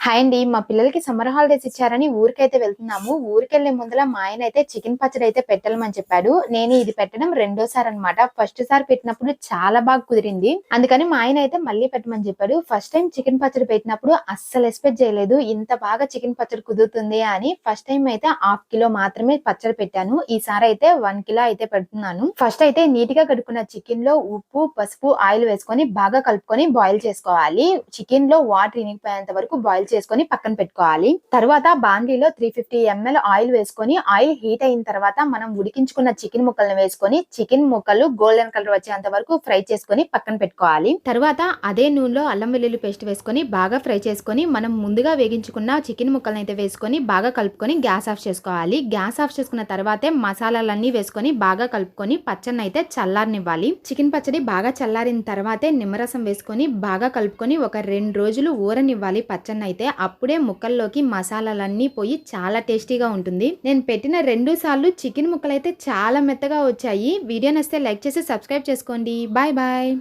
Hi అండి. మా పిల్లలకి సమ్మర్ హాలిడేస్ ఇచ్చారని ఊరికైతే వెళ్తున్నాము. ఊరికెళ్ళే ముందల మా ఆయనైతే చికెన్ పచ్చడి అయితే పెట్టమని చెప్పాడు. నేను ఇది పెట్టడం రెండోసారి అన్నమాట. ఫస్ట్ సారి పెట్టినప్పుడు చాలా బాగా కుదిరింది. అందుకని మా ఆయన అయితే మళ్ళీ పెట్టమని చెప్పాడు. ఫస్ట్ టైం చికెన్ పచ్చడి పెట్టినప్పుడు అస్సలు ఎక్స్‌పెక్ట్ చేయలేదు. ఇంత బాగా చికెన్ పచ్చడి కుదురుతుంది అని. ఫస్ట్ టైం అయితే హాఫ్ కిలో మాత్రమే పచ్చడి పెట్టాను. ఈసారి అయితే 1 కిలో అయితే పెడుతున్నాను. ఫస్ట్ అయితే నీట్‌గా కడుక్కున్న చికెన్‌లో ఉప్పు, పసుపు, ఆయిల్ వేసుకొని బాగా కలుపుకొని బాయిల్ చేసుకోవాలి. చికెన్‌లో వాటర్ ఇనికిపోయేంత వరకు బాయిల్ చేసుకొని పక్కన పెట్టుకోవాలి. తర్వాత బాండీలో 350 ml ఆయిల్ వేసుకొని ఆయిల్ హీట్ అయిన తర్వాత మనం ఉడికించుకున్న చికెన్ ముక్కలను వేసుకొని చికెన్ ముక్కలు గోల్డెన్ కలర్ వచ్చేంత వరకు ఫ్రై చేసుకొని పక్కన పెట్టుకోవాలి. తర్వాత అదే నూనెలో అల్లం వెల్లుల్లి పేస్ట్ వేసుకొని బాగా ఫ్రై చేసుకొని మనం ముందుగా వేగించుకున్న చికెన్ ముక్కలను అయితే వేసుకొని బాగా కలుపుకొని గ్యాస్ ఆఫ్ చేసుకోవాలి. గ్యాస్ ఆఫ్ చేసుకున్న తర్వాతే మసాలాలన్నీ వేసుకొని బాగా కలుపుకొని పచ్చడిని అయితే చల్లారనివ్వాలి. చికెన్ పచ్చడి బాగా చల్లారిన తర్వాతే నిమ్మరసం వేసుకొని బాగా కలుపుకొని ఒక 2 రోజులు ఊరనివ్వాలి పచ్చడిని అయితే. అప్పుడే ముక్కల్లోకి మసాలాలన్నీ పోయి చాలా టేస్టీగా ఉంటుంది. నేను పెట్టిన 2 సార్లు చికెన్ ముక్కలు అయితే చాలా మెత్తగా వచ్చాయి. వీడియో నచ్చితే లైక్ చేసి సబ్స్క్రైబ్ చేసుకోండి. Bye bye.